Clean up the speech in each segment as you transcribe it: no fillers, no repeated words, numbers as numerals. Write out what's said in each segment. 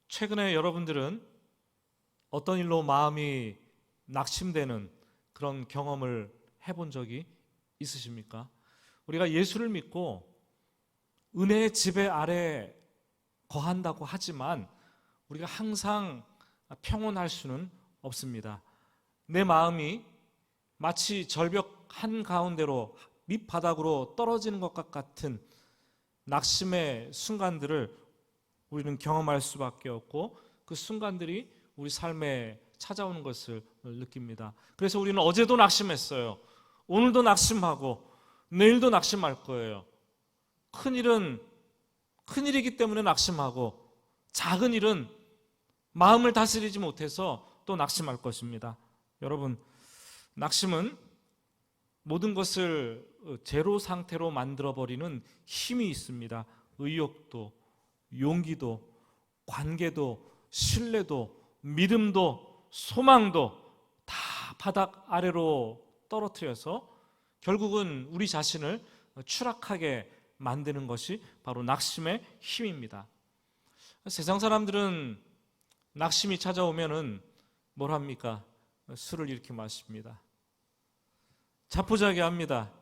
최근에 여러분들은 어떤 일로 마음이 낙심되는 그런 경험을 해본 적이 있으십니까? 우리가 예수를 믿고 은혜의 지배 아래 거한다고 하지만 우리가 항상 평온할 수는 없습니다. 내 마음이 마치 절벽 한가운데로 밑바닥으로 떨어지는 것 같은 낙심의 순간들을 우리는 경험할 수밖에 없고, 그 순간들이 우리 삶에 찾아오는 것을 느낍니다. 그래서 우리는 어제도 낙심했어요. 오늘도 낙심하고 내일도 낙심할 거예요. 큰일이기 때문에 낙심하고, 작은 일은 마음을 다스리지 못해서 또 낙심할 것입니다. 여러분, 낙심은 모든 것을 제로 상태로 만들어버리는 힘이 있습니다. 의욕도, 용기도, 관계도, 신뢰도, 믿음도, 소망도 다 바닥 아래로 떨어뜨려서 결국은 우리 자신을 추락하게 만드는 것이 바로 낙심의 힘입니다. 세상 사람들은 낙심이 찾아오면은 뭘 합니까? 술을 이렇게 마십니다. 자포자기 합니다.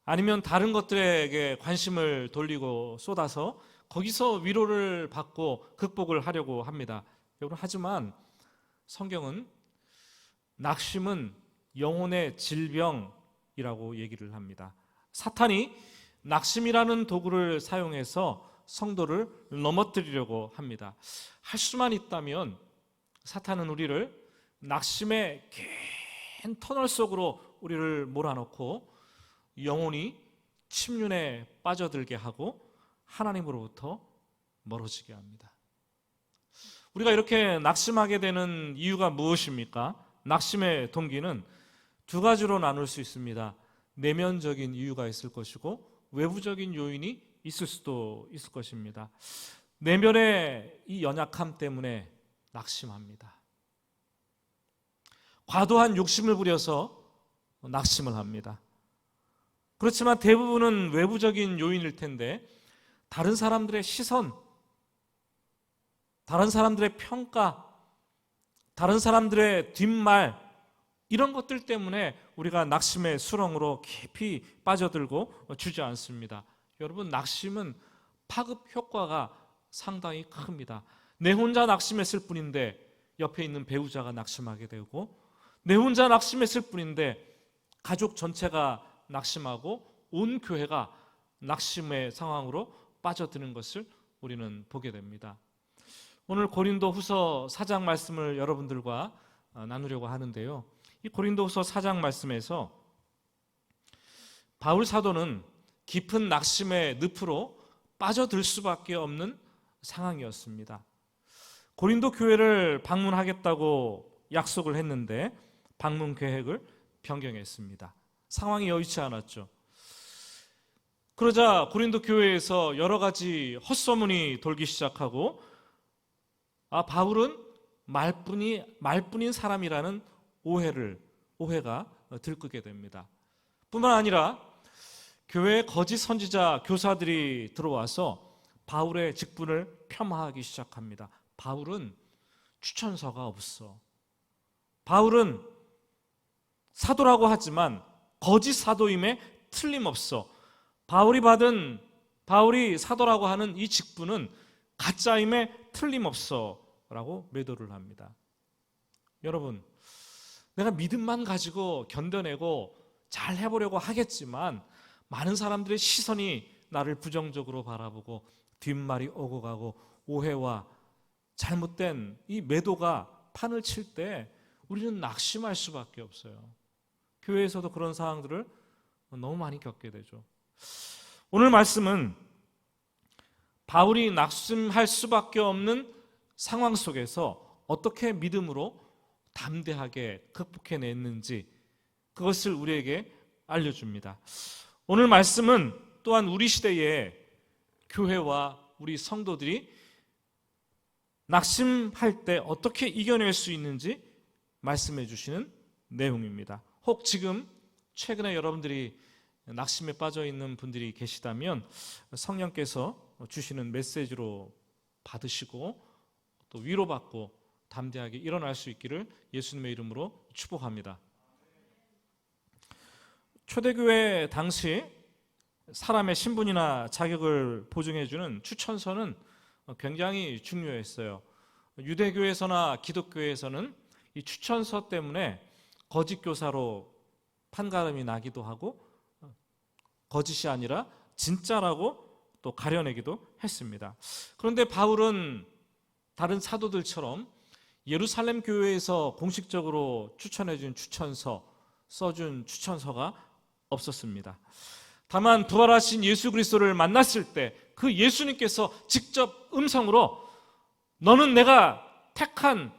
아니면 다른 것들에게 관심을 돌리고 쏟아서 거기서 위로를 받고 극복을 하려고 합니다. 여러분, 하지만 성경은 낙심은 영혼의 질병이라고 얘기를 합니다. 사탄이 낙심이라는 도구를 사용해서 성도를 넘어뜨리려고 합니다. 할 수만 있다면 사탄은 우리를 낙심의 긴 터널 속으로 우리를 몰아넣고 영혼이 침륜에 빠져들게 하고 하나님으로부터 멀어지게 합니다. 우리가 이렇게 낙심하게 되는 이유가 무엇입니까? 낙심의 동기는 두 가지로 나눌 수 있습니다. 내면적인 이유가 있을 것이고 외부적인 요인이 있을 수도 있을 것입니다. 내면의 이 연약함 때문에 낙심합니다. 과도한 욕심을 부려서 낙심을 합니다. 그렇지만 대부분은 외부적인 요인일 텐데, 다른 사람들의 시선, 다른 사람들의 평가, 다른 사람들의 뒷말, 이런 것들 때문에 우리가 낙심의 수렁으로 깊이 빠져들고 주저앉습니다. 여러분, 낙심은 파급 효과가 상당히 큽니다. 내 혼자 낙심했을 뿐인데 옆에 있는 배우자가 낙심하게 되고, 내 혼자 낙심했을 뿐인데 가족 전체가 낙심하고 온 교회가 낙심의 상황으로 빠져드는 것을 우리는 보게 됩니다. 오늘 고린도 후서 4장 말씀을 여러분들과 나누려고 하는데요, 이 고린도 후서 4장 말씀에서 바울 사도는 깊은 낙심의 늪으로 빠져들 수밖에 없는 상황이었습니다. 고린도 교회를 방문하겠다고 약속을 했는데 방문 계획을 변경했습니다. 상황이 여의치 않았죠. 그러자 고린도 교회에서 여러 가지 헛소문이 돌기 시작하고, 바울은 말뿐인 사람이라는 오해가 들끓게 됩니다. 뿐만 아니라 교회에 거짓 선지자 교사들이 들어와서 바울의 직분을 폄하하기 시작합니다. 바울은 추천서가 없어. 바울은 사도라고 하지만 거짓 사도임에 틀림없어. 바울이 사도라고 하는 이 직분은 가짜임에 틀림없어 라고 매도를 합니다. 여러분, 내가 믿음만 가지고 견뎌내고 잘 해보려고 하겠지만 많은 사람들의 시선이 나를 부정적으로 바라보고 뒷말이 오고 가고 오해와 잘못된 이 매도가 판을 칠 때 우리는 낙심할 수밖에 없어요. 교회에서도 그런 상황들을 너무 많이 겪게 되죠. 오늘 말씀은 바울이 낙심할 수밖에 없는 상황 속에서 어떻게 믿음으로 담대하게 극복해냈는지 그것을 우리에게 알려줍니다. 오늘 말씀은 또한 우리 시대의 교회와 우리 성도들이 낙심할 때 어떻게 이겨낼 수 있는지 말씀해 주시는 내용입니다. 혹 지금 최근에 여러분들이 낙심에 빠져 있는 분들이 계시다면 성령께서 주시는 메시지로 받으시고 또 위로받고 담대하게 일어날 수 있기를 예수님의 이름으로 축복합니다. 초대교회 당시 사람의 신분이나 자격을 보증해주는 추천서는 굉장히 중요했어요. 유대교에서나 기독교에서는 이 추천서 때문에 거짓 교사로 판가름이 나기도 하고 거짓이 아니라 진짜라고 또 가려내기도 했습니다. 그런데 바울은 다른 사도들처럼 예루살렘 교회에서 공식적으로 추천해준 추천서, 써준 추천서가 없었습니다. 다만 부활하신 예수 그리스도를 만났을 때 그 예수님께서 직접 음성으로 너는 내가 택한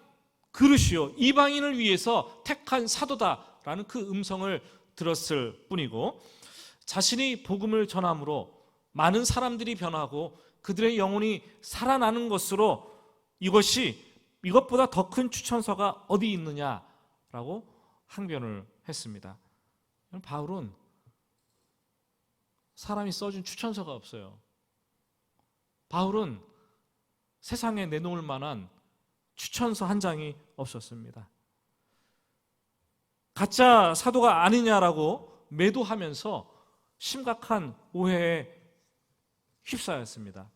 그릇이요 이방인을 위해서 택한 사도다라는 그 음성을 들었을 뿐이고, 자신이 복음을 전함으로 많은 사람들이 변하고 그들의 영혼이 살아나는 것으로 이것보다 더 큰 추천서가 어디 있느냐라고 항변을 했습니다. 바울은 사람이 써준 추천서가 없어요. 바울은 세상에 내놓을 만한 추천서 한 장이 없었습니다. 가짜 사도가 아니냐라고 매도하면서 심각한 오해에 휩싸였습니다.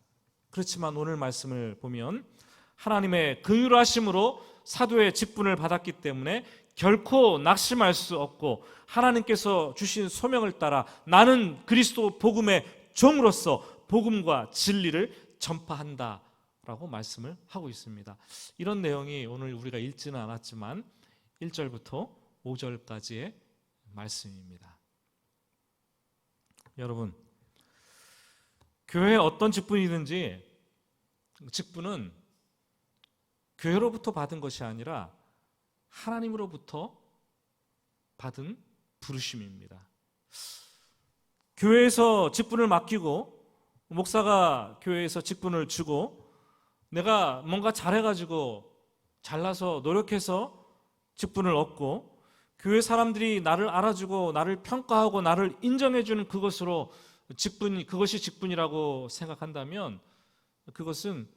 그렇지만 오늘 말씀을 보면 하나님의 긍휼하심으로 사도의 직분을 받았기 때문에 결코 낙심할 수 없고 하나님께서 주신 소명을 따라 나는 그리스도 복음의 종으로서 복음과 진리를 전파한다라고 말씀을 하고 있습니다. 이런 내용이 오늘 우리가 읽지는 않았지만 1절부터 5절까지의 말씀입니다. 여러분, 교회에 어떤 직분이든지 직분은 교회로부터 받은 것이 아니라 하나님으로부터 받은 부르심입니다. 교회에서 직분을 맡기고 목사가 교회에서 직분을 주고 내가 뭔가 잘해가지고 잘나서 노력해서 직분을 얻고 교회 사람들이 나를 알아주고 나를 평가하고 나를 인정해주는 그것이 직분이라고 생각한다면 그것은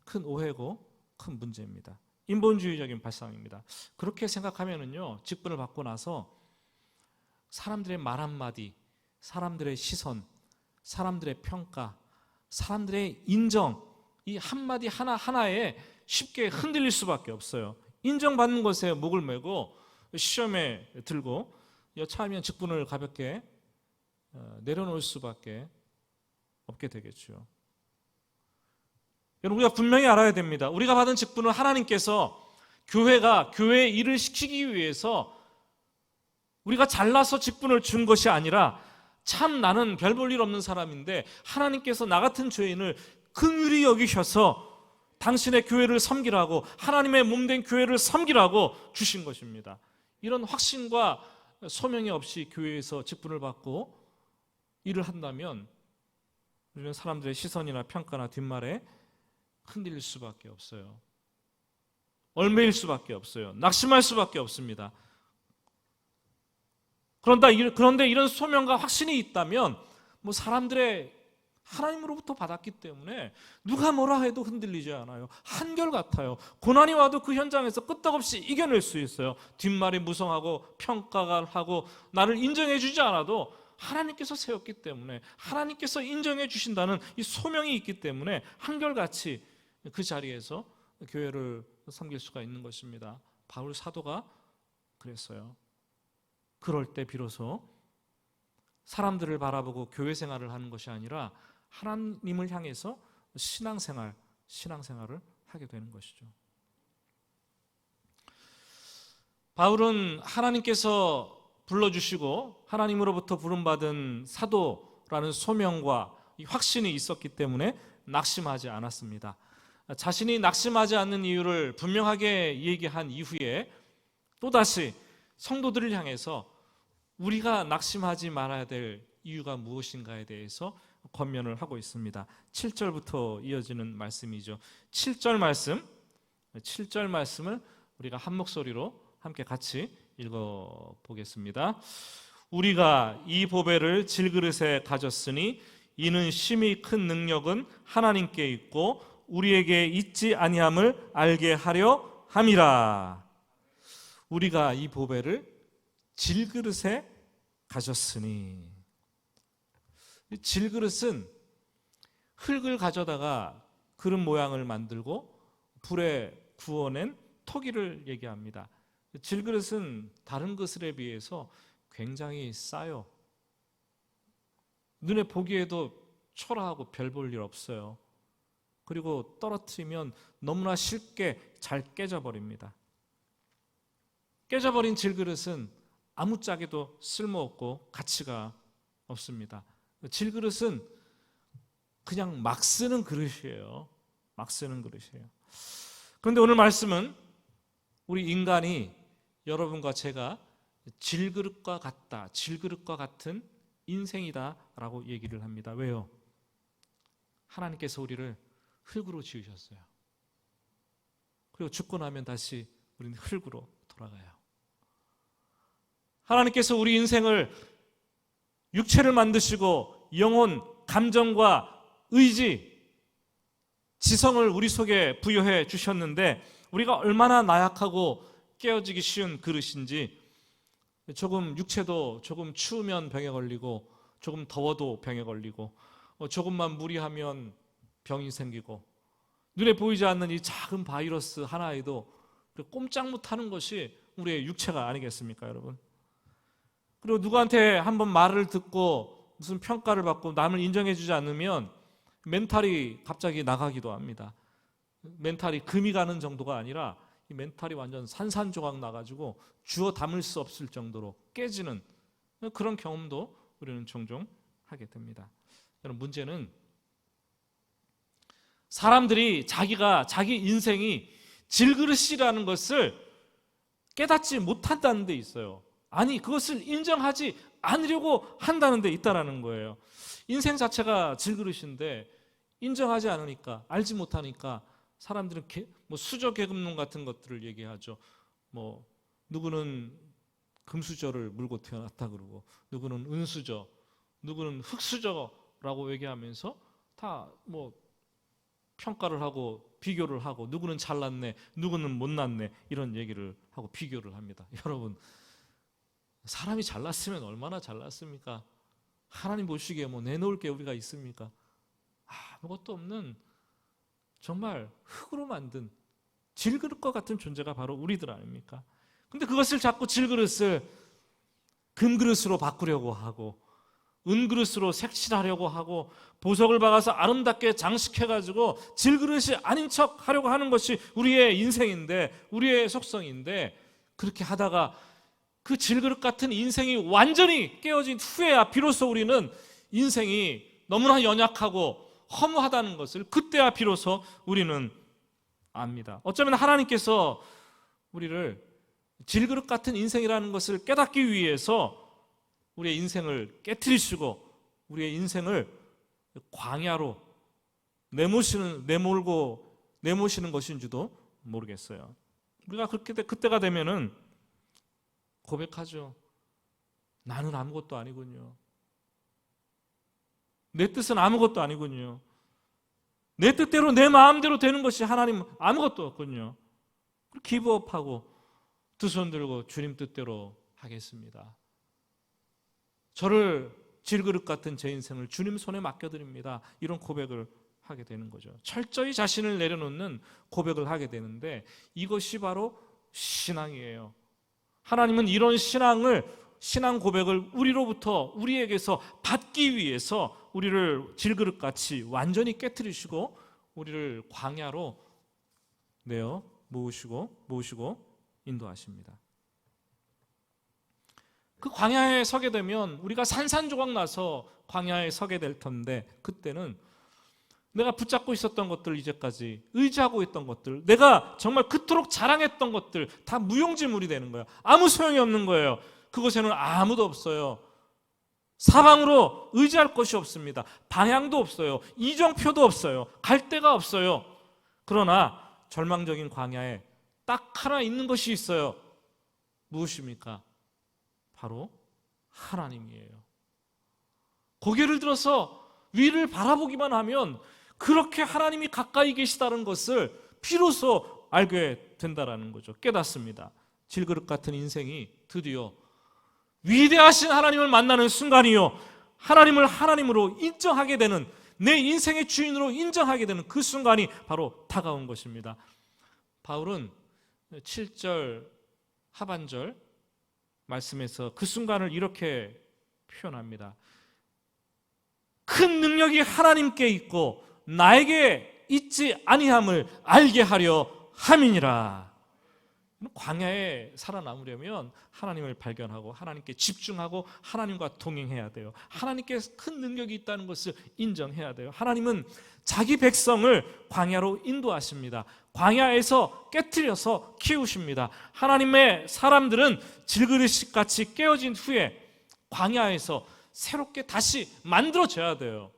큰 오해고 큰 문제입니다. 인본주의적인 발상입니다. 그렇게 생각하면은요, 직분을 받고 나서 사람들의 말 한마디, 사람들의 시선, 사람들의 평가, 사람들의 인정, 이 한마디 하나하나에 쉽게 흔들릴 수밖에 없어요. 인정받는 것에 목을 메고 시험에 들고 여차하면 직분을 가볍게 내려놓을 수밖에 없게 되겠죠. 여러분, 우리가 분명히 알아야 됩니다. 우리가 받은 직분은 하나님께서 교회가 교회의 일을 시키기 위해서 우리가 잘나서 직분을 준 것이 아니라 참 나는 별 볼 일 없는 사람인데 하나님께서 나 같은 죄인을 긍휼히 여기셔서 당신의 교회를 섬기라고, 하나님의 몸된 교회를 섬기라고 주신 것입니다. 이런 확신과 소명이 없이 교회에서 직분을 받고 일을 한다면 우리는 사람들의 시선이나 평가나 뒷말에 흔들릴 수밖에 없어요. 얽매일 수밖에 없어요. 낙심할 수밖에 없습니다. 그런데 이런 소명과 확신이 있다면 사람들의 하나님으로부터 받았기 때문에 누가 뭐라 해도 흔들리지 않아요. 한결같아요. 고난이 와도 그 현장에서 끄떡없이 이겨낼 수 있어요. 뒷말이 무성하고 평가가 하고 나를 인정해 주지 않아도 하나님께서 세웠기 때문에, 하나님께서 인정해 주신다는 이 소명이 있기 때문에 한결같이 그 자리에서 교회를 섬길 수가 있는 것입니다. 바울 사도가 그랬어요. 그럴 때 비로소 사람들을 바라보고 교회 생활을 하는 것이 아니라 하나님을 향해서 신앙생활을 하게 되는 것이죠. 바울은 하나님께서 불러주시고 하나님으로부터 부름받은 사도라는 소명과 이 확신이 있었기 때문에 낙심하지 않았습니다. 자신이 낙심하지 않는 이유를 분명하게 얘기한 이후에 또다시 성도들을 향해서 우리가 낙심하지 말아야 될 이유가 무엇인가에 대해서 권면을 하고 있습니다. 7절부터 이어지는 말씀이죠. 7절 말씀을 우리가 한 목소리로 함께 같이 읽어보겠습니다. 우리가 이 보배를 질그릇에 가졌으니 이는 심히 큰 능력은 하나님께 있고 우리에게 있지 아니함을 알게 하려 함이라. 우리가 이 보배를 질그릇에 가졌으니. 질그릇은 흙을 가져다가 그릇 모양을 만들고 불에 구워낸 토기를 얘기합니다. 질그릇은 다른 그릇에 비해서 굉장히 싸요. 눈에 보기에도 초라하고 별 볼 일 없어요. 그리고 떨어뜨리면 너무나 쉽게 잘 깨져버립니다. 깨져버린 질그릇은 아무짝에도 쓸모없고 가치가 없습니다. 질그릇은 그냥 막 쓰는 그릇이에요. 막 쓰는 그릇이에요. 그런데 오늘 말씀은 우리 인간이, 여러분과 제가 질그릇과 같다, 질그릇과 같은 인생이다 라고 얘기를 합니다. 왜요? 하나님께서 우리를 흙으로 지으셨어요. 그리고 죽고 나면 다시 우리는 흙으로 돌아가요. 하나님께서 우리 인생을, 육체를 만드시고 영혼, 감정과 의지, 지성을 우리 속에 부여해 주셨는데 우리가 얼마나 나약하고 깨어지기 쉬운 그릇인지, 조금 육체도 조금 추우면 병에 걸리고, 조금 더워도 병에 걸리고, 조금만 무리하면 병이 생기고, 눈에 보이지 않는 이 작은 바이러스 하나에도 꼼짝 못하는 것이 우리의 육체가 아니겠습니까, 여러분? 그리고 누구한테 한번 말을 듣고 무슨 평가를 받고 남을 인정해주지 않으면 멘탈이 갑자기 나가기도 합니다. 멘탈이 금이 가는 정도가 아니라 이 멘탈이 완전 산산조각 나가지고 주워 담을 수 없을 정도로 깨지는 그런 경험도 우리는 종종 하게 됩니다. 여러분, 문제는 사람들이 자기 인생이 질그릇이라는 것을 깨닫지 못한다는 데 있어요. 아니, 그것을 인정하지 않으려고 한다는 데 있다라는 거예요. 인생 자체가 질그릇인데 인정하지 않으니까, 알지 못하니까 사람들은 수저 계급론 같은 것들을 얘기하죠. 누구는 금수저를 물고 태어났다 그러고, 누구는 은수저, 누구는 흙수저라고 얘기하면서 다 평가를 하고 비교를 하고, 누구는 잘났네, 누구는 못났네, 이런 얘기를 하고 비교를 합니다. 여러분, 사람이 잘났으면 얼마나 잘났습니까? 하나님 보시기에 내놓을 게 우리가 있습니까? 아무것도 없는 정말 흙으로 만든 질그릇과 같은 존재가 바로 우리들 아닙니까? 근데 그것을 자꾸 질그릇을 금그릇으로 바꾸려고 하고, 은그릇으로 색칠하려고 하고, 보석을 박아서 아름답게 장식해가지고 질그릇이 아닌 척 하려고 하는 것이 우리의 인생인데, 우리의 속성인데, 그렇게 하다가 그 질그릇 같은 인생이 완전히 깨어진 후에야 비로소 우리는 인생이 너무나 연약하고 허무하다는 것을 그때야 비로소 우리는 압니다. 어쩌면 하나님께서 우리를 질그릇 같은 인생이라는 것을 깨닫기 위해서 우리의 인생을 깨트리시고 우리의 인생을 광야로 내모시는 것인지도 모르겠어요. 우리가 그때가 되면은 고백하죠. 나는 아무것도 아니군요. 내 뜻은 아무것도 아니군요. 내 뜻대로 내 마음대로 되는 것이 하나님 아무것도 없군요. 기브업하고 두 손 들고 주님 뜻대로 하겠습니다. 저를 질그릇 같은 제 인생을 주님 손에 맡겨드립니다. 이런 고백을 하게 되는 거죠. 철저히 자신을 내려놓는 고백을 하게 되는데 이것이 바로 신앙이에요. 하나님은 이런 신앙 고백을 우리로부터, 우리에게서 받기 위해서 우리를 질그릇같이 완전히 깨트리시고 우리를 광야로 내어 모으시고 인도하십니다. 그 광야에 서게 되면 우리가 산산조각 나서 광야에 서게 될 텐데, 그때는 내가 붙잡고 있었던 것들, 이제까지 의지하고 있던 것들, 내가 정말 그토록 자랑했던 것들 다 무용지물이 되는 거예요. 아무 소용이 없는 거예요. 그곳에는 아무도 없어요. 사방으로 의지할 것이 없습니다. 방향도 없어요. 이정표도 없어요. 갈 데가 없어요. 그러나 절망적인 광야에 딱 하나 있는 것이 있어요. 무엇입니까? 바로 하나님이에요. 고개를 들어서 위를 바라보기만 하면 그렇게 하나님이 가까이 계시다는 것을 비로소 알게 된다라는 거죠. 깨닫습니다. 질그릇 같은 인생이 드디어 위대하신 하나님을 만나는 순간이요, 하나님을 하나님으로 인정하게 되는, 내 인생의 주인으로 인정하게 되는 그 순간이 바로 다가온 것입니다. 바울은 7절 하반절 말씀에서 그 순간을 이렇게 표현합니다. 큰 능력이 하나님께 있고 나에게 있지 아니함을 알게 하려 함이니라. 광야에 살아남으려면 하나님을 발견하고 하나님께 집중하고 하나님과 동행해야 돼요. 하나님께 큰 능력이 있다는 것을 인정해야 돼요. 하나님은 자기 백성을 광야로 인도하십니다. 광야에서 깨트려서 키우십니다. 하나님의 사람들은 질그릇같이 깨어진 후에 광야에서 새롭게 다시 만들어져야 돼요.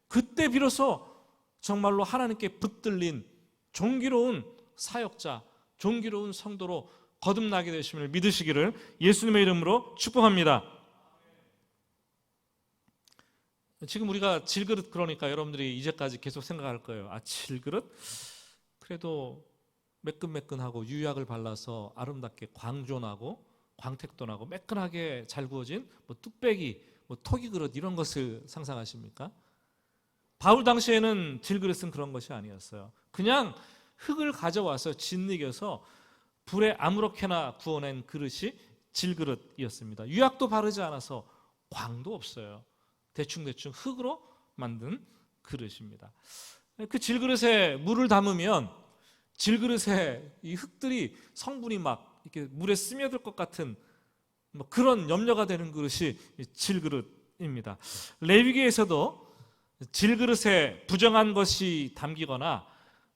그때 비로소 정말로 하나님께 붙들린 존귀로운 사역자, 존귀로운 성도로 거듭나게 되심을 믿으시기를 예수님의 이름으로 축복합니다. 지금 우리가 질그릇, 그러니까 여러분들이 이제까지 계속 생각할 거예요. 아, 질그릇? 그래도 매끈매끈하고 유약을 발라서 아름답게 광존하고 광택도 나고 매끈하게 잘 구워진 뚝배기, 토기 그릇 이런 것을 상상하십니까? 바울 당시에는 질그릇은 그런 것이 아니었어요. 그냥 흙을 가져와서 짓이겨서 불에 아무렇게나 구워낸 그릇이 질그릇이었습니다. 유약도 바르지 않아서 광도 없어요. 대충대충 흙으로 만든 그릇입니다. 그 질그릇에 물을 담으면 질그릇에 이 흙들이 성분이 막 이렇게 물에 스며들 것 같은 그런 염려가 되는 그릇이 질그릇입니다. 레위기에서도 질그릇에 부정한 것이 담기거나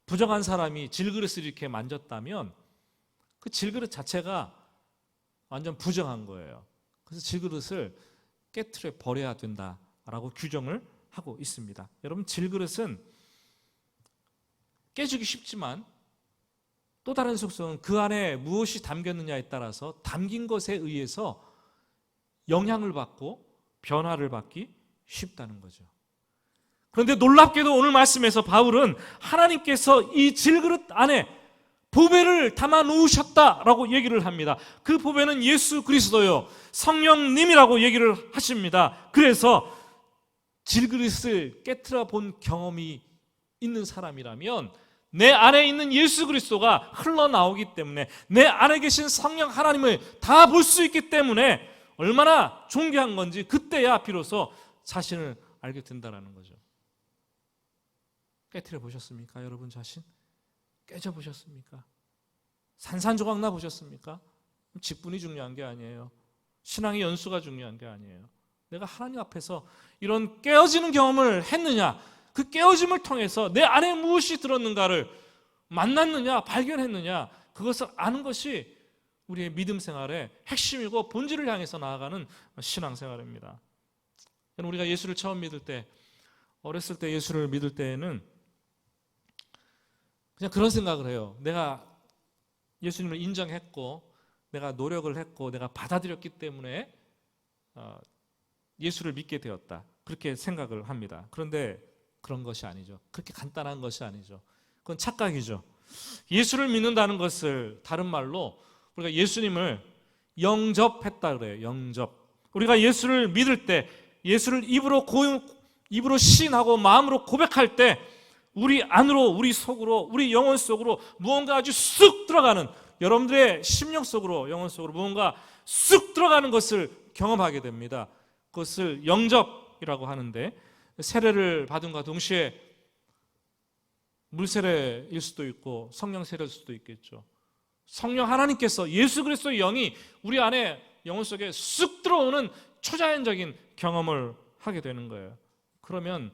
부정한 사람이 질그릇을 이렇게 만졌다면 그 질그릇 자체가 완전 부정한 거예요. 그래서 질그릇을 깨트려 버려야 된다라고 규정을 하고 있습니다. 여러분, 질그릇은 깨지기 쉽지만 또 다른 속성은 그 안에 무엇이 담겼느냐에 따라서 담긴 것에 의해서 영향을 받고 변화를 받기 쉽다는 거죠. 그런데 놀랍게도 오늘 말씀에서 바울은 하나님께서 이 질그릇 안에 보배를 담아 놓으셨다라고 얘기를 합니다. 그 보배는 예수 그리스도요, 성령님이라고 얘기를 하십니다. 그래서 질그릇을 깨트려 본 경험이 있는 사람이라면 내 안에 있는 예수 그리스도가 흘러나오기 때문에, 내 안에 계신 성령 하나님을 다 볼 수 있기 때문에 얼마나 존귀한 건지 그때야 비로소 자신을 알게 된다는 거죠. 깨트려 보셨습니까? 여러분 자신? 깨져 보셨습니까? 산산조각 나 보셨습니까? 직분이 중요한 게 아니에요. 신앙의 연수가 중요한 게 아니에요. 내가 하나님 앞에서 이런 깨어지는 경험을 했느냐, 그 깨어짐을 통해서 내 안에 무엇이 들었는가를 만났느냐, 발견했느냐, 그것을 아는 것이 우리의 믿음 생활의 핵심이고 본질을 향해서 나아가는 신앙생활입니다. 우리가 예수를 처음 믿을 때, 어렸을 때 예수를 믿을 때에는 그냥 그런 생각을 해요. 내가 예수님을 인정했고 내가 노력을 했고 내가 받아들였기 때문에 예수를 믿게 되었다, 그렇게 생각을 합니다. 그런데 그런 것이 아니죠. 그렇게 간단한 것이 아니죠. 그건 착각이죠. 예수를 믿는다는 것을 다른 말로 우리가 예수님을 영접했다 그래요. 영접. 우리가 예수를 믿을 때, 예수를 입으로 시인하고 마음으로 고백할 때 우리 안으로, 우리 속으로, 우리 영혼 속으로 무언가 아주 쑥 들어가는, 여러분들의 심령 속으로, 영혼 속으로 무언가 쑥 들어가는 것을 경험하게 됩니다. 그것을 영접이라고 하는데, 세례를 받은과 동시에 물세례일 수도 있고 성령 세례일 수도 있겠죠. 성령 하나님께서, 예수 그리스도의 영이 우리 안에 영혼 속에 쑥 들어오는 초자연적인 경험을 하게 되는 거예요. 그러면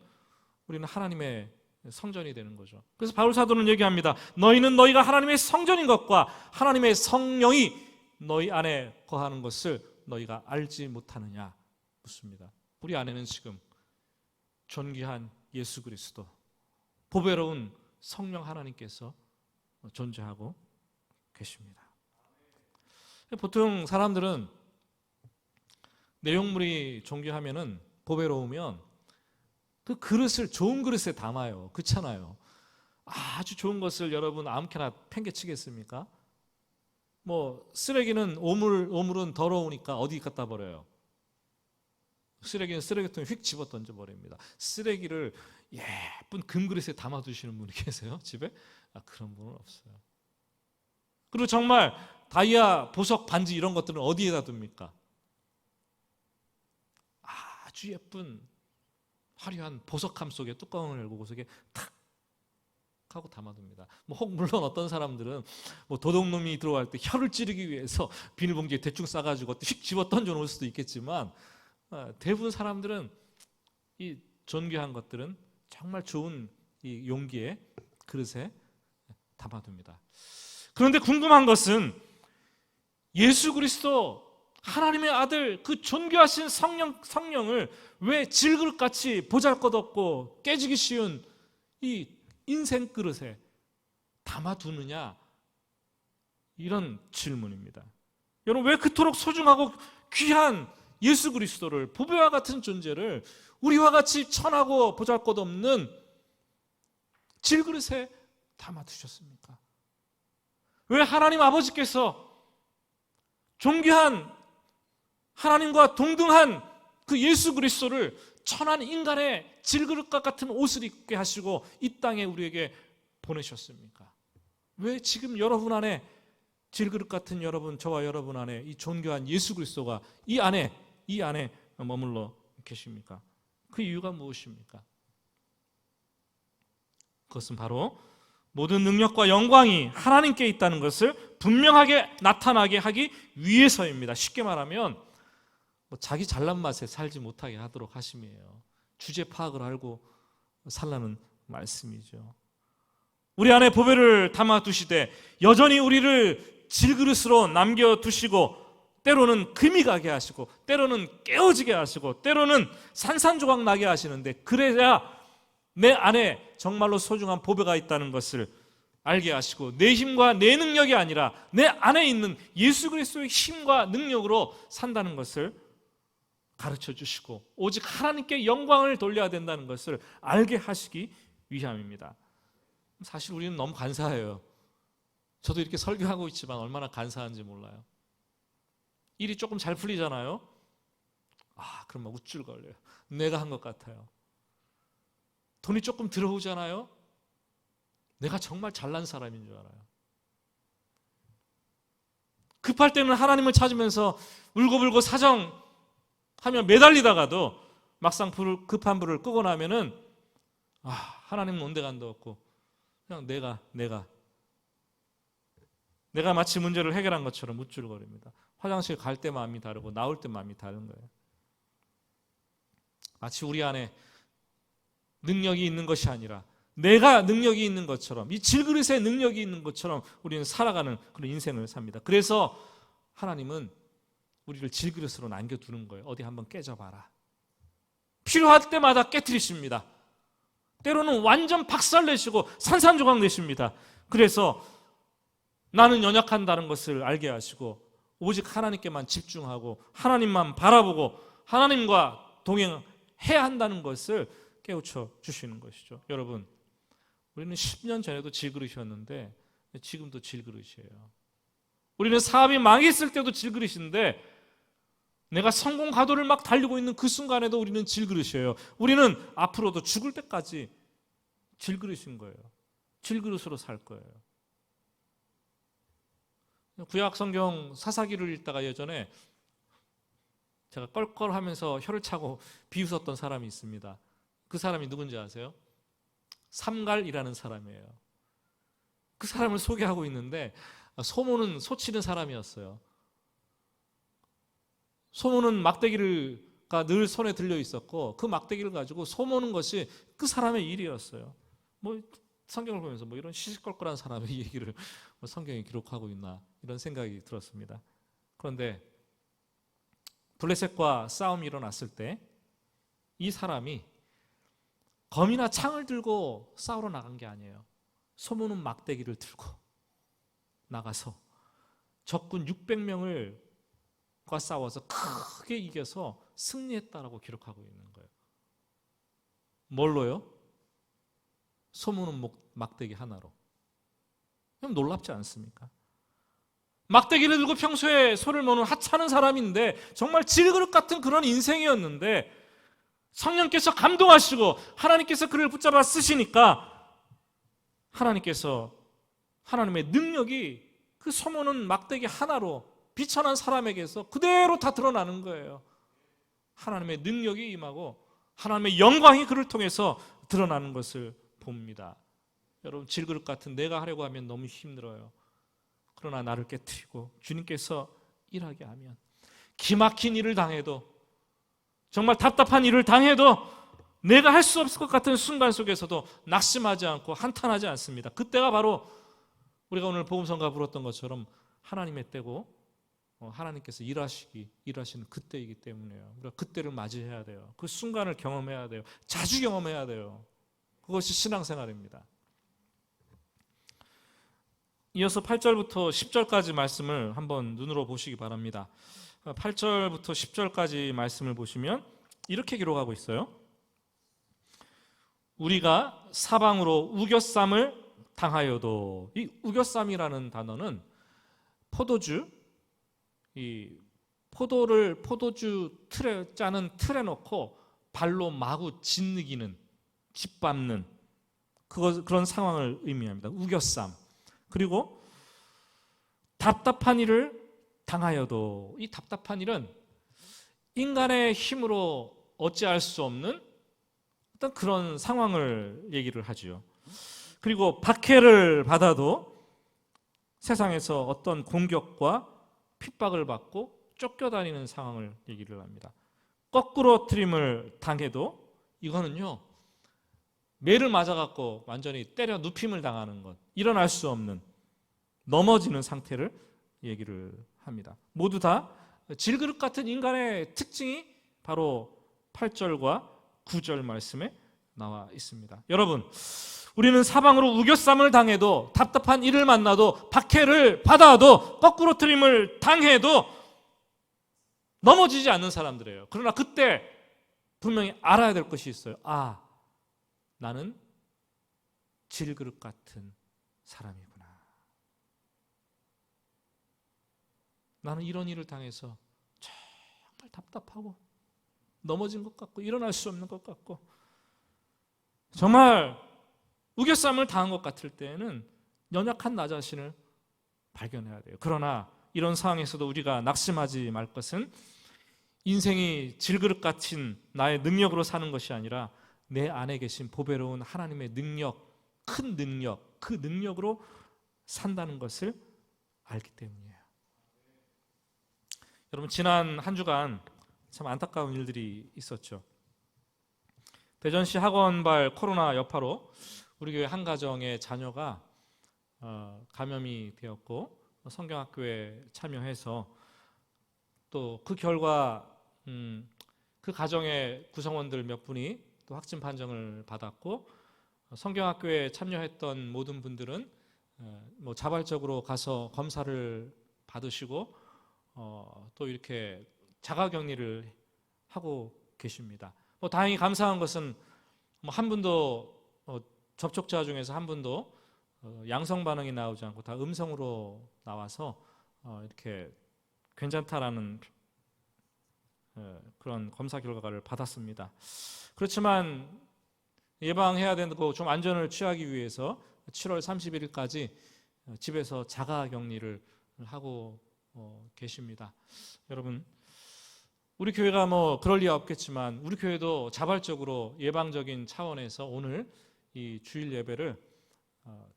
우리는 하나님의 성전이 되는 거죠. 그래서 바울 사도는 얘기합니다. 너희는 너희가 하나님의 성전인 것과 하나님의 성령이 너희 안에 거하는 것을 너희가 알지 못하느냐 묻습니다. 우리 안에는 지금 존귀한 예수 그리스도, 보배로운 성령 하나님께서 존재하고 계십니다. 보통 사람들은 내용물이 존귀하면은, 보배로우면 그 그릇을 좋은 그릇에 담아요. 그렇잖아요. 아주 좋은 것을 여러분 아무렇게나 팽개치겠습니까? 뭐 쓰레기는 오물은 더러우니까 어디 갖다 버려요? 쓰레기는 쓰레기통에 휙 집어 던져 버립니다. 쓰레기를 예쁜 금그릇에 담아 두시는 분이 계세요? 집에? 그런 분은 없어요. 그리고 정말 다이아 보석 반지 이런 것들은 어디에다 둡니까? 아주 예쁜 화려한 보석함 속에 뚜껑을 열고 그 속에 탁 하고 담아둡니다. 물론 어떤 사람들은 도둑놈이 들어갈 때 혀를 찌르기 위해서 비닐봉지에 대충 싸가지고 휙 집어 던져 놓을 수도 있겠지만 대부분 사람들은 이 존귀한 것들은 정말 좋은 이 용기에 그릇에 담아둡니다. 그런데 궁금한 것은 예수 그리스도 하나님의 아들 그 존귀하신 성령을 왜 질그릇같이 보잘것없고 깨지기 쉬운 이 인생 그릇에 담아두느냐, 이런 질문입니다. 여러분, 왜 그토록 소중하고 귀한 예수 그리스도를, 보배와 같은 존재를 우리와 같이 천하고 보잘것없는 질그릇에 담아두셨습니까? 왜 하나님 아버지께서 존귀한 하나님과 동등한 그 예수 그리스도를 천한 인간의 질그릇과 같은 옷을 입게 하시고 이 땅에 우리에게 보내셨습니까? 왜 지금 여러분 안에 질그릇 같은 저와 여러분 안에 이 존귀한 예수 그리스도가 이 안에 머물러 계십니까? 그 이유가 무엇입니까? 그것은 바로 모든 능력과 영광이 하나님께 있다는 것을 분명하게 나타나게 하기 위해서입니다. 쉽게 말하면 자기 잘난 맛에 살지 못하게 하도록 하심이에요. 주제 파악을 알고 살라는 말씀이죠. 우리 안에 보배를 담아두시되 여전히 우리를 질그릇으로 남겨두시고 때로는 금이 가게 하시고 때로는 깨어지게 하시고 때로는 산산조각 나게 하시는데, 그래야 내 안에 정말로 소중한 보배가 있다는 것을 알게 하시고 내 힘과 내 능력이 아니라 내 안에 있는 예수 그리스도의 힘과 능력으로 산다는 것을 가르쳐 주시고 오직 하나님께 영광을 돌려야 된다는 것을 알게 하시기 위함입니다. 사실 우리는 너무 간사해요. 저도 이렇게 설교하고 있지만 얼마나 간사한지 몰라요. 일이 조금 잘 풀리잖아요. 그럼 막 우쭐거려요. 내가 한 것 같아요. 돈이 조금 들어오잖아요. 내가 정말 잘난 사람인 줄 알아요. 급할 때는 하나님을 찾으면서 울고불고 사정하며 매달리다가도 막상 급한 불을 끄고 나면은 하나님은 온데간도 없고 그냥 내가 마치 문제를 해결한 것처럼 우쭐거립니다. 화장실 갈 때 마음이 다르고 나올 때 마음이 다른 거예요. 마치 우리 안에 능력이 있는 것이 아니라 내가 능력이 있는 것처럼, 이 질그릇에 능력이 있는 것처럼 우리는 살아가는 그런 인생을 삽니다. 그래서 하나님은 우리를 질그릇으로 남겨두는 거예요. 어디 한번 깨져봐라. 필요할 때마다 깨트리십니다. 때로는 완전 박살내시고 산산조각 내십니다. 그래서 나는 연약한다는 것을 알게 하시고 오직 하나님께만 집중하고 하나님만 바라보고 하나님과 동행해야 한다는 것을 깨우쳐 주시는 것이죠. 여러분, 우리는 10년 전에도 질그릇이었는데 지금도 질그릇이에요. 우리는 사업이 망했을 때도 질그릇인데 내가 성공 가도를 막 달리고 있는 그 순간에도 우리는 질그릇이에요. 우리는 앞으로도 죽을 때까지 질그릇인 거예요. 질그릇으로 살 거예요. 구약 성경 사사기를 읽다가 예전에 제가 껄껄하면서 혀를 차고 비웃었던 사람이 있습니다. 그 사람이 누군지 아세요? 삼갈이라는 사람이에요. 그 사람을 소개하고 있는데 소모는 소치는 사람이었어요. 소모는 막대기가 늘 손에 들려 있었고 그 막대기를 가지고 소모는 것이 그 사람의 일이었어요. 성경을 보면서 이런 시시껄껄한 사람의 얘기를 성경에 기록하고 있나 이런 생각이 들었습니다. 그런데 블레셋과 싸움이 일어났을 때 이 사람이 검이나 창을 들고 싸우러 나간 게 아니에요. 소모는 막대기를 들고 나가서 적군 600명과 싸워서 크게 이겨서 승리했다라고 기록하고 있는 거예요. 뭘로요? 소무는 막대기 하나로. 그럼 놀랍지 않습니까? 막대기를 들고 평소에 소를 모는 하찮은 사람인데 정말 질그릇 같은 그런 인생이었는데 성령께서 감동하시고 하나님께서 그를 붙잡아 쓰시니까 하나님께서 하나님의 능력이 그 소모는 막대기 하나로 비천한 사람에게서 그대로 다 드러나는 거예요. 하나님의 능력이 임하고 하나님의 영광이 그를 통해서 드러나는 것을 봅니다. 여러분, 질그릇 같은 내가 하려고 하면 너무 힘들어요. 그러나 나를 깨트리고 주님께서 일하게 하면 기막힌 일을 당해도 정말 답답한 일을 당해도 내가 할 수 없을 것 같은 순간 속에서도 낙심하지 않고 한탄하지 않습니다. 그때가 바로 우리가 오늘 복음성가 부렀던 것처럼 하나님의 때고 하나님께서 일하시는 그때이기 때문에요. 우리가 그때를 맞이해야 돼요. 그 순간을 경험해야 돼요. 자주 경험해야 돼요. 그것이 신앙생활입니다. 이어서 8절부터 10절까지 말씀을 한번 눈으로 보시기 바랍니다. 8절부터 10절까지 말씀을 보시면 이렇게 기록하고 있어요. 우리가 사방으로 우겨쌈을 당하여도, 이 우겨쌈이라는 단어는 포도주 틀에 짜는 틀에 넣고 발로 마구 짓누기는, 짓밟는 그런 상황을 의미합니다. 우겨쌈. 그리고 답답한 일을 당하여도, 이 답답한 일은 인간의 힘으로 어찌할 수 없는 어떤 그런 상황을 얘기를 하죠. 그리고 박해를 받아도 세상에서 어떤 공격과 핍박을 받고 쫓겨다니는 상황을 얘기를 합니다. 거꾸로 트림을 당해도 이거는요, 매를 맞아갖고 완전히 때려 눕힘을 당하는 것, 일어날 수 없는 넘어지는 상태를 얘기를 합니다. 모두 다 질그릇 같은 인간의 특징이 바로 8절과 9절 말씀에 나와 있습니다. 여러분, 우리는 사방으로 우겨쌈을 당해도, 답답한 일을 만나도, 박해를 받아도, 거꾸로 트림을 당해도 넘어지지 않는 사람들이에요. 그러나 그때 분명히 알아야 될 것이 있어요. 아, 나는 질그릇 같은 사람이구나. 나는 이런 일을 당해서 정말 답답하고 넘어진 것 같고 일어날 수 없는 것 같고 정말 우겨쌈을 당한 것 같을 때에는 연약한 나 자신을 발견해야 돼요. 그러나 이런 상황에서도 우리가 낙심하지 말 것은 인생이 질그릇 같은 나의 능력으로 사는 것이 아니라 내 안에 계신 보배로운 하나님의 능력, 큰 능력, 그 능력으로 산다는 것을 알기 때문이에요. 여러분, 지난 한 주간 참 안타까운 일들이 있었죠. 대전시 학원발 코로나 여파로 우리 교회 한 가정의 자녀가 감염이 되었고 성경학교에 참여해서 또 그 결과 그 가정의 구성원들 몇 분이 또 확진 판정을 받았고 성경학교에 참여했던 모든 분들은 자발적으로 가서 검사를 받으시고 또 이렇게 자가격리를 하고 계십니다. 다행히 감사한 것은 한 분도 접촉자 중에서 한 분도 양성 반응이 나오지 않고 다 음성으로 나와서 이렇게 괜찮다라는 그런 검사 결과를 받았습니다. 그렇지만 예방해야 되고 좀 안전을 취하기 위해서 7월 31일까지 집에서 자가격리를 하고 계십니다. 여러분, 우리 교회가 그럴 리가 없겠지만 우리 교회도 자발적으로 예방적인 차원에서 오늘 이 주일 예배를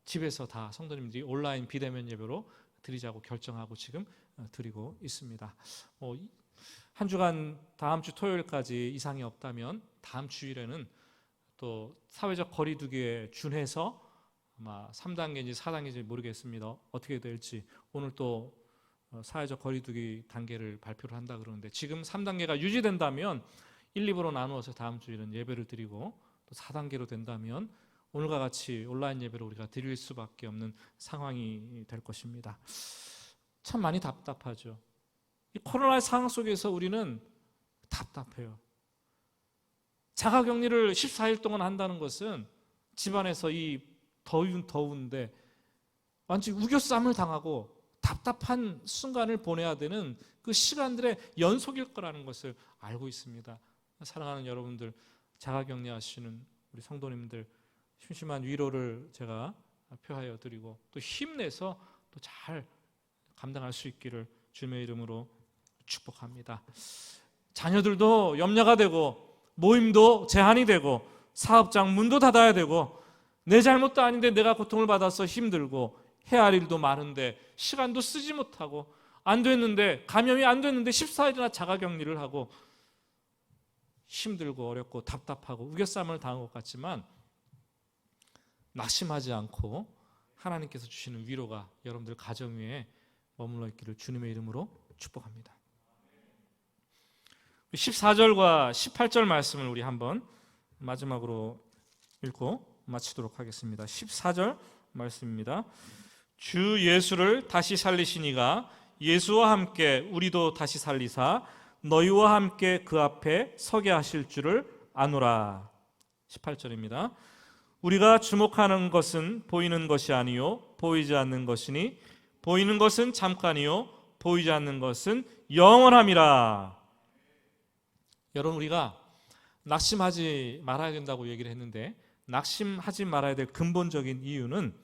집에서 다 성도님들이 온라인 비대면 예배로 드리자고 결정하고 지금 드리고 있습니다. 한 주간 다음 주 토요일까지 이상이 없다면 다음 주일에는 또 사회적 거리두기에 준해서 아마 3단계인지 4단계인지 모르겠습니다. 어떻게 될지 오늘 또 사회적 거리두기 단계를 발표를 한다 그러는데 지금 3단계가 유지된다면 1, 2부로 나누어서 다음 주일은 예배를 드리고 또 4단계로 된다면 오늘과 같이 온라인 예배를 우리가 드릴 수밖에 없는 상황이 될 것입니다. 참 많이 답답하죠. 이 코로나의 상황 속에서 우리는 답답해요. 자가격리를 14일 동안 한다는 것은 집안에서 이 더운데 완전히 우겨쌈을 당하고 답답한 순간을 보내야 되는 그 시간들의 연속일 거라는 것을 알고 있습니다. 사랑하는 여러분들, 자가격리하시는 우리 성도님들, 심심한 위로를 제가 표하여 드리고 또 힘내서 또 잘 감당할 수 있기를 주님의 이름으로 축복합니다. 자녀들도 염려가 되고 모임도 제한이 되고 사업장 문도 닫아야 되고 내 잘못도 아닌데 내가 고통을 받아서 힘들고 해야 할 일도 많은데 시간도 쓰지 못하고 안 됐는데, 감염이 안 됐는데 14일이나 자가격리를 하고 힘들고 어렵고 답답하고 우겨쌈을 당한 것 같지만 낙심하지 않고 하나님께서 주시는 위로가 여러분들 가정 위에 머물러 있기를 주님의 이름으로 축복합니다. 14절과 18절 말씀을 우리 한번 마지막으로 읽고 마치도록 하겠습니다. 14절 말씀입니다. 주 예수를 다시 살리시니가 예수와 함께 우리도 다시 살리사 너희와 함께 그 앞에 서게 하실 줄을 아노라. 18절입니다. 우리가 주목하는 것은 보이는 것이 아니요 보이지 않는 것이니 보이는 것은 잠깐이요 보이지 않는 것은 영원함이라. 여러분, 우리가 낙심하지 말아야 된다고 얘기를 했는데 낙심하지 말아야 될 근본적인 이유는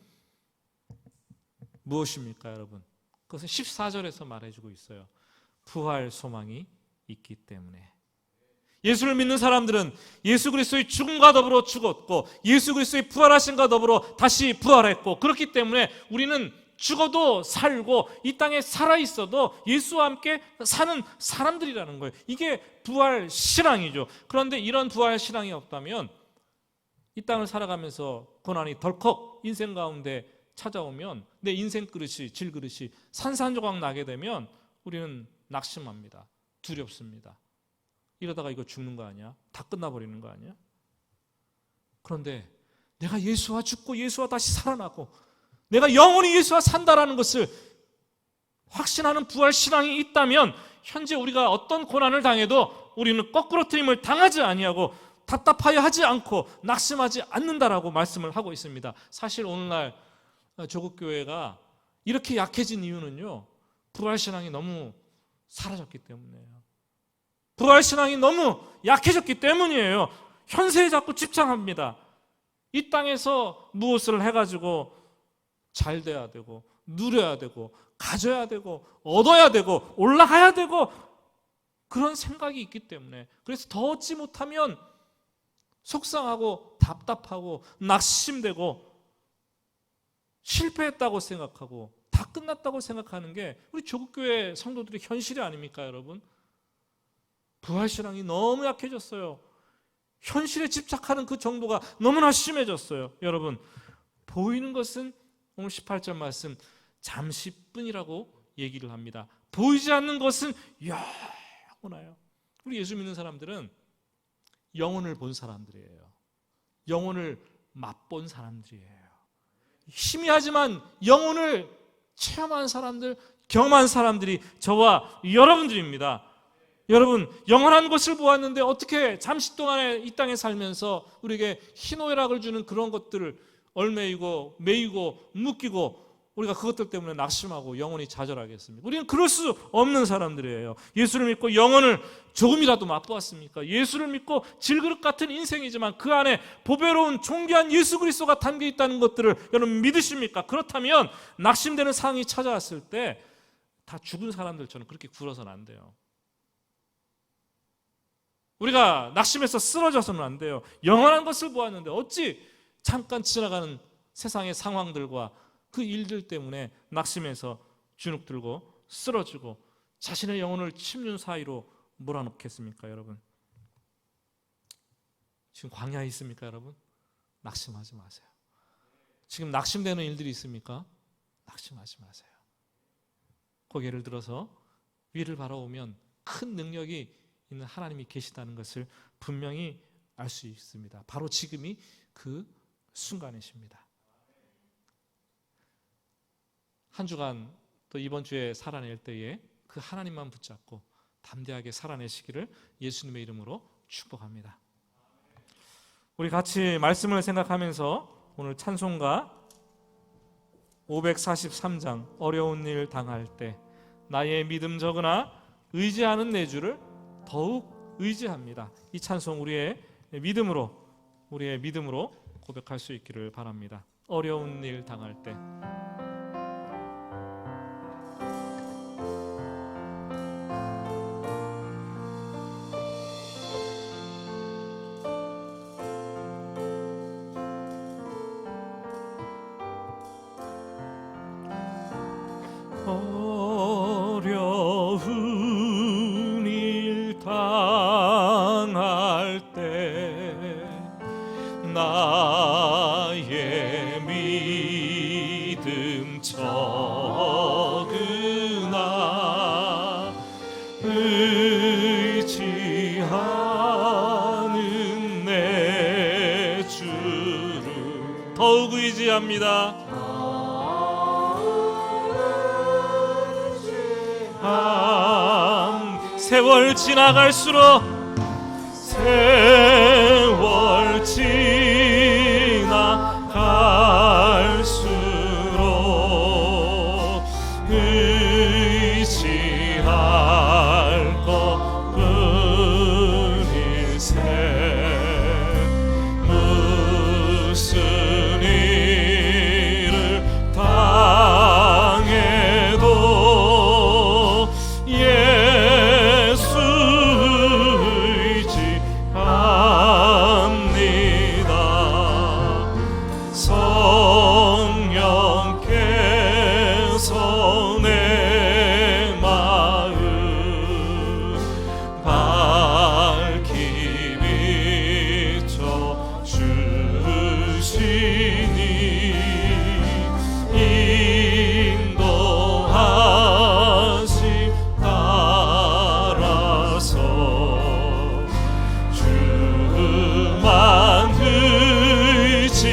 무엇입니까, 여러분? 그것은 14절에서 말해주고 있어요. 부활 소망이 있기 때문에. 예수를 믿는 사람들은 예수 그리스도의 죽음과 더불어 죽었고 예수 그리스도의 부활하심과 더불어 다시 부활했고, 그렇기 때문에 우리는 죽어도 살고 이 땅에 살아있어도 예수와 함께 사는 사람들이라는 거예요. 이게 부활 신앙이죠. 그런데 이런 부활 신앙이 없다면 이 땅을 살아가면서 고난이 덜컥 인생 가운데 찾아오면 내 인생 그릇이, 질그릇이 산산조각 나게 되면 우리는 낙심합니다. 두렵습니다. 이러다가 이거 죽는 거 아니야? 다 끝나버리는 거 아니야? 그런데 내가 예수와 죽고 예수와 다시 살아나고 내가 영원히 예수와 산다라는 것을 확신하는 부활 신앙이 있다면 현재 우리가 어떤 고난을 당해도 우리는 거꾸로뜨림을 당하지 아니하고 답답하여 하지 않고 낙심하지 않는다라고 말씀을 하고 있습니다. 사실 오늘날 조국교회가 이렇게 약해진 이유는요, 부활신앙이 너무 사라졌기 때문이에요. 부활신앙이 너무 약해졌기 때문이에요. 현세에 자꾸 집착합니다. 이 땅에서 무엇을 해가지고 잘 돼야 되고 누려야 되고 가져야 되고 얻어야 되고 올라가야 되고 그런 생각이 있기 때문에, 그래서 더 얻지 못하면 속상하고 답답하고 낙심되고 실패했다고 생각하고 다 끝났다고 생각하는 게 우리 조국교회 성도들의 현실이 아닙니까, 여러분? 부활신앙이 너무 약해졌어요. 현실에 집착하는 그 정도가 너무나 심해졌어요. 여러분, 보이는 것은 오늘 18절 말씀 잠시뿐이라고 얘기를 합니다. 보이지 않는 것은 영원해요. 우리 예수 믿는 사람들은 영혼을 본 사람들이에요. 영혼을 맛본 사람들이에요. 희미하지만 영혼을 체험한 사람들, 경험한 사람들이 저와 여러분들입니다. 여러분, 영원한 것을 보았는데 어떻게 잠시 동안에 이 땅에 살면서 우리에게 희노애락을 주는 그런 것들을 얼매이고 매이고 묶이고 우리가 그것들 때문에 낙심하고 영원히 좌절하겠습니까? 우리는 그럴 수 없는 사람들이에요. 예수를 믿고 영혼을 조금이라도 맛보았습니까? 예수를 믿고 질그릇 같은 인생이지만 그 안에 보배로운 존귀한 예수 그리스도가 담겨 있다는 것들을 여러분 믿으십니까? 그렇다면 낙심되는 상황이 찾아왔을 때 다 죽은 사람들처럼 그렇게 굴어서는 안 돼요. 우리가 낙심해서 쓰러져서는 안 돼요. 영원한 것을 보았는데 어찌 잠깐 지나가는 세상의 상황들과 그 일들 때문에 낙심해서 주눅들고 쓰러지고 자신의 영혼을 침륜 사이로 몰아넣겠습니까, 여러분? 지금 광야에 있습니까, 여러분? 낙심하지 마세요. 지금 낙심되는 일들이 있습니까? 낙심하지 마세요. 고개를 들어서 위를 바라보면 큰 능력이 있는 하나님이 계시다는 것을 분명히 알 수 있습니다. 바로 지금이 그 순간이십니다. 한 주간 또 이번 주에 살아낼 때에 그 하나님만 붙잡고 담대하게 살아내시기를 예수님의 이름으로 축복합니다. 우리 같이 말씀을 생각하면서 오늘 찬송가 543장 어려운 일 당할 때 나의 믿음 적으나 의지하는 내 주를 더욱 의지합니다. 이 찬송 우리의 믿음으로 고백할 수 있기를 바랍니다. 어려운 일 당할 때 어려운 일 당할 때 나의 믿음 적으나 의지하는 내 주를 더욱 의지합니다. 세월 지나갈수록 의지할 것뿐일세 무슨 일을 당해도 성령께서 내 마음 밝히 비춰 주시니 인도하심 따라서 주만 의지하니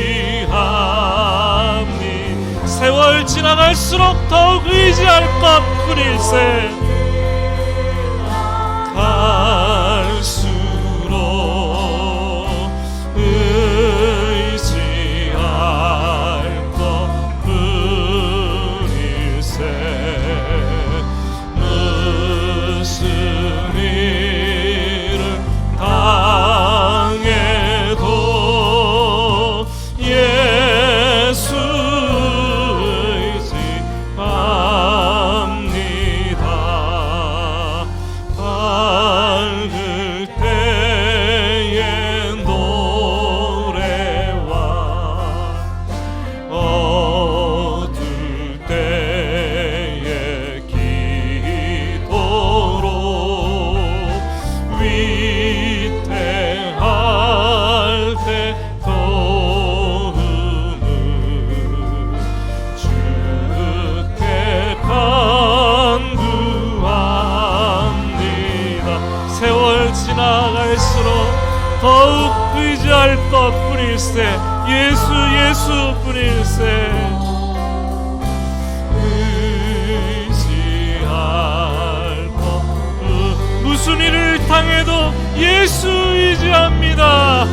세월 지나갈수록 더욱 의지할 것뿐일세 갈수록 의지할 것뿐일세 무슨 일을 당해도 예수 의지합니다. 밝을 때의 노래와 어두울 때의 기도로 위태할 때 도움을 주께 간구합니다. 세월 지나갈수록 더욱 의지할 것뿐일세 예수뿐일세 의지할 것 무슨 일을 당해도 예수 의지합니다.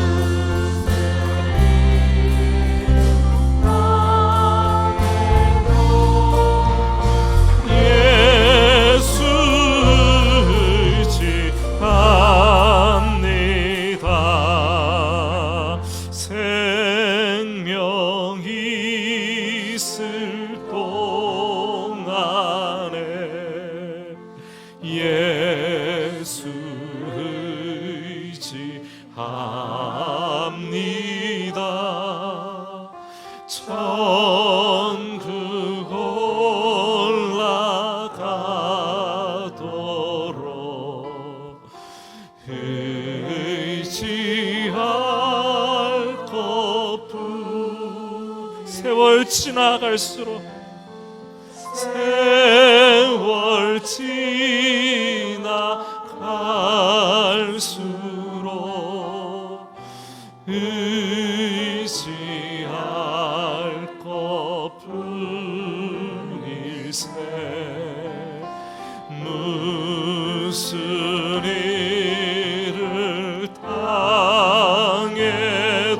예수 의지합니다. 생명이 있을 동안에 예수 의지합니다. 천국 올라가도록 의지할 것뿐 세월 지나갈수록 세월 지나갈수록 의지할 것뿐일세 무슨 일을 당해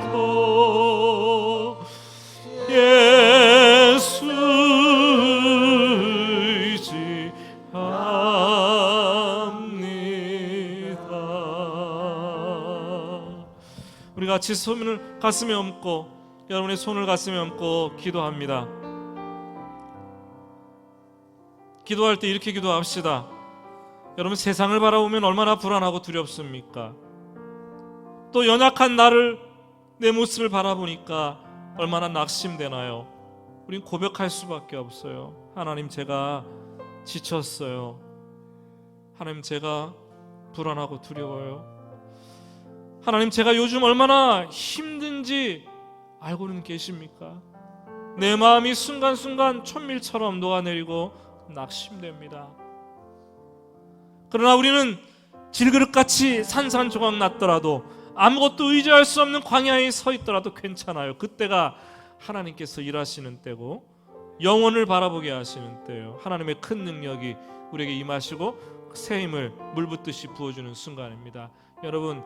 같이 손을 가슴에 얹고, 여러분의 손을 가슴에 얹고 기도합니다. 기도할 때 이렇게 기도합시다. 여러분, 세상을 바라보면 얼마나 불안하고 두렵습니까? 또 연약한 나를, 내 모습을 바라보니까 얼마나 낙심되나요? 우린 고백할 수밖에 없어요. 하나님, 제가 지쳤어요. 하나님, 제가 불안하고 두려워요. 하나님, 제가 요즘 얼마나 힘든지 알고는 계십니까? 내 마음이 순간순간 천밀처럼 녹아내리고 낙심됩니다. 그러나 우리는 질그릇같이 산산조각 났더라도, 아무것도 의지할 수 없는 광야에 서 있더라도 괜찮아요. 그때가 하나님께서 일하시는 때고 영혼을 바라보게 하시는 때예요. 하나님의 큰 능력이 우리에게 임하시고 새 힘을 물 붓듯이 부어주는 순간입니다. 여러분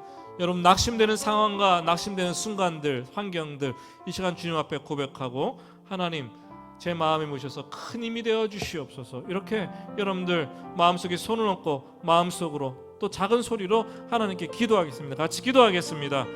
낙심되는 상황과 낙심되는 순간들, 환경들, 이 시간 주님 앞에 고백하고, 하나님, 제 마음에 모셔서 큰 힘이 되어 주시옵소서. 이렇게 여러분들 마음속에 손을 얹고 마음속으로 또 작은 소리로 하나님께 기도하겠습니다. 같이 기도하겠습니다.